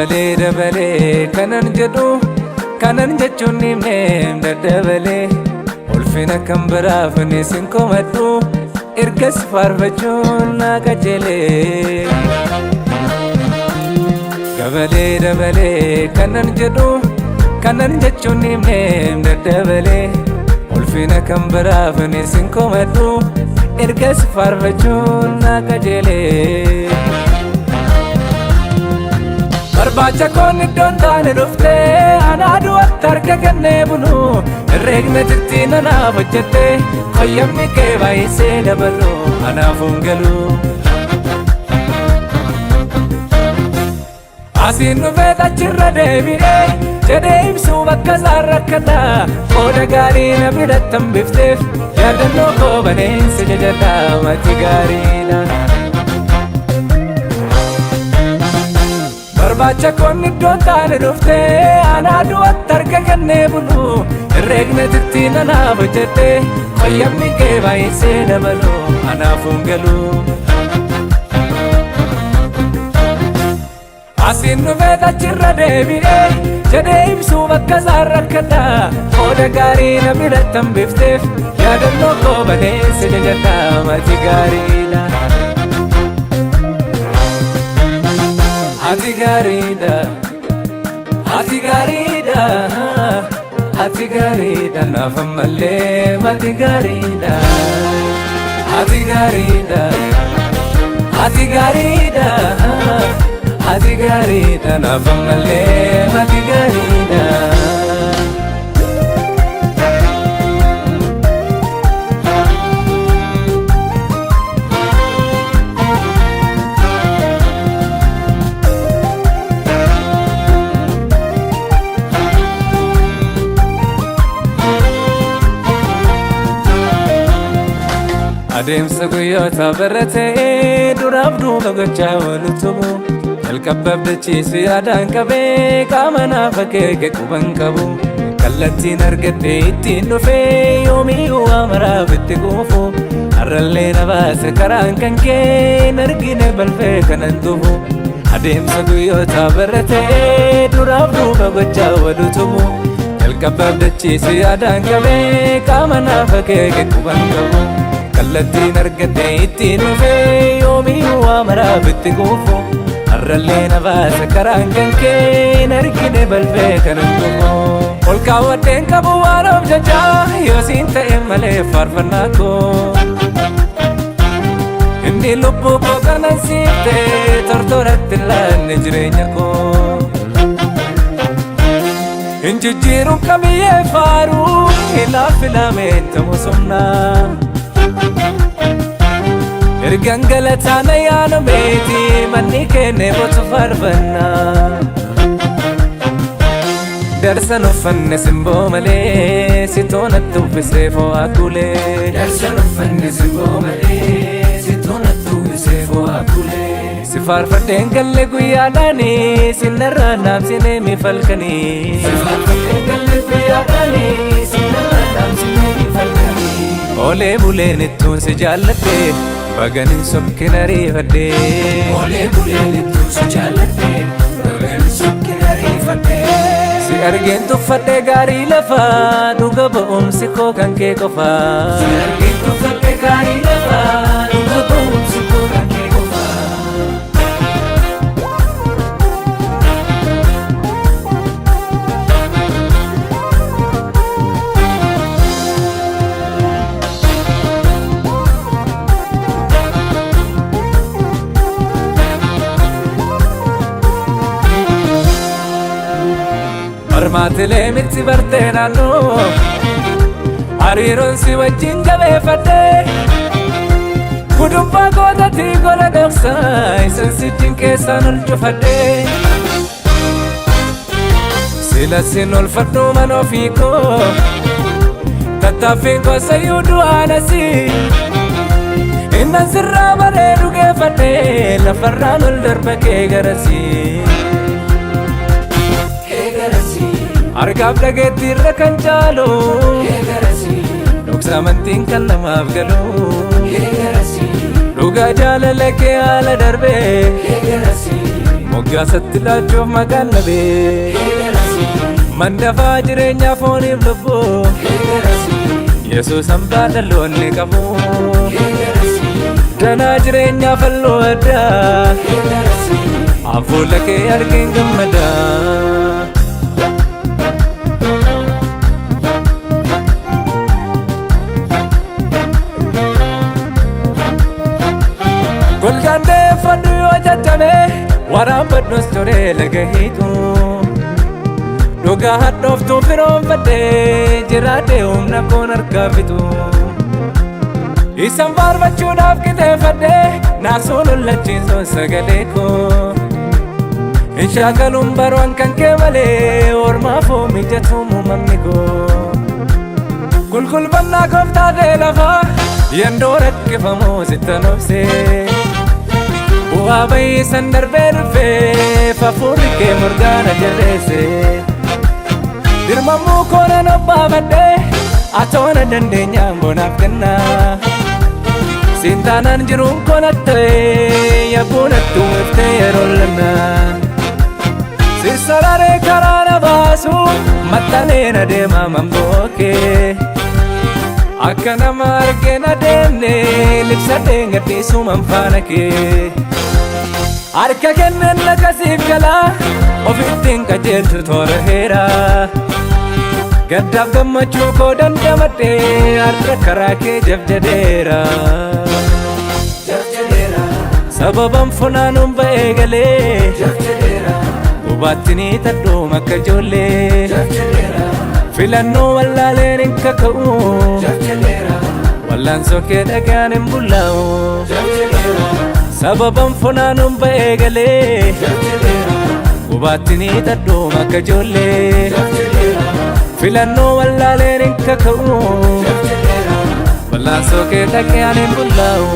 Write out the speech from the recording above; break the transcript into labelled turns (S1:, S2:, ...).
S1: dabalee kanan jedhu kanan jechuun nimneem daddabalee ulfina kan biraaf ni sin komadhu ergas faarfachuun na qajeelee dabalee kanan jedhu kanan jechuun nimneem daddabalee ulfina kan biraaf ni sin komadhu ergas faarfachuun na qajeelee barbaacha koon iddoon taane dhufte anaadu attarka kennee bunu herreegna jirti nanaaf hojjette fayyamni kee baay'isee dabalu anaafuun galu asiin dhufee achirra deebi'ee jedhee ibsuu bakka isaan rakkata qooda gaarii na biratti hambifteef yaadannoo koo baneensi jajadha mati gaariidha barbaacha koon iddoon taane dhufte anaadu attarka kennee bunu herreegna jirti nanaaf hojjette fayyamni kee baay'isee dabalu anaafuun galu asiin dhufee achirra deebi'ee jedhee ibsuu bakka isaan rakkata qooda gaarii na biratti hambifteef yaadannoo koo baneensi jajadha mati gaariidha Ati gaariidha ati gaariidha ati gaariidha naaf ammallee mati gaariidha ati gaariidha ati gaariidha ati gaariidha naaf ammallee mati gaariidha adeemsa guyyoota baratee duraaf duuba gochaa walutumu jalqabbaaf dachiisu yaadaan qabee qaama naaf akeeke quban qabu kallattiin argadhee ittiin dhufee yoomiyyuu amaraaf itti quufu har'allee na baase karaan kan kee argine balfee kanan dhufu adeemsa guyyoota baratee duraaf duuba gochaa walutumu jalqabbaaf dachiisu yaadaan qabee qaama naaf akeeke quban qabu kallattiin argadhee ittiin dhufee yoomiyyuu amaraaf itti quufu har'allee na baase karaan kan kee argine balfee kanan dhufu ol kaawwadheen qabu waan of jajaa yoo siin ta'e malee faarfannaa koo inni lubbuu koo kanan siifte tortoratti laanne jireenya koo hin jijjiiruun kamiyyee faaruu hilaaf filameen ta'uu somnaa ergan galataan ayyaana meeti manni kenne botu faarfannaa darsan uffanne simboo malee si toonatti uffisee fo'aa kulee darsan uffanne simboo malee si toonatti uffisee fo'aa kulee si faarfadheen galle guyyaadhaani sinnarraa naamsinee mifalkanii si faarfadheen galle guyyaadhaani sinnarraa naamsinee mifalkanii olee buleen ittuun si jaalladhe baganin sokkina ariifadhee olee buleen ittuun si jaalladhe baganin sokkina ariifadhee si argeen tuffadhe gaarii lafaa dhuga ba'umsi koo kan kee qofaa si argeen tuffadhe gaarii lafaa dhuga ba'umsi koo kan kee Marmaatilee miti bartee naannoo hariiroon si wajjin jabeeffadhee gudubbaa gootatii gola dhoksaa isan sijjin keessaan ol cufadhee sila sin ol fadhuu man ofii koo tattaaffiin koosayyuu du'aanasi innan sirraa baree dhugeeffadhee lafarraan ol darba kee garasii argaaf dhageetti irra kan caalu dhoksa amantiin kan namaaf galu dhugaa jaalala kee haala darbee moggaa sattilaachuuf maqaan nabee man dafaa jireenya fooniif lubbuu Yesuus hambaa dhaloonni qabu danaa jireenyaa falloo addaa Afuula kee argeen gammada golgaan deeffadhu yoo jajjabe waraan badhus ture laga hiitu dhugaa hadhooftuu firoonfadhee jiraadhee humna koon harkaa fitu isan faarfachuudhaaf qixeeffadhee naasuun hollachiisuun sagalee koo hin shaakaluun baroon kan kee malee ormaafoo mijatu uumamni koo qulqulfannaa kooftaatee lafaa yendoo rakkifamoo sittan obsee bu'aa bayyisan darbee dhufee hafuurri kee murgaana jabeesse dirmamuu koonan obbaafadhee atoona dandeenyaan bonaaf kennaa siin taanaan jiruun konatta'ee yabbuunattuu iftee yeroo lannaa sissararee karaa na baasu maxxanee na deemaa mambookee akka nama argee na deemne libsadhee gadhiisuu manfaana kee harka kenneen lakasiif galaa ofittiin qajeeltu toora heera gaddaaf gammachuu koo dandamadhee har'a karaa kee jabjadeera sababan funaanuun ba'ee galee hubaattinii tadhuum akka ijoollee filannoo wallaaleen hin kaka'u wallaansoo kee dhagaan hin bullaa'u sababan funaanuun ba'ee galee hubaattinii tadhuum akka ijoollee filannoo wallaaleen hin kaka'u wallaansoo kee dhagaan hin bullaa'u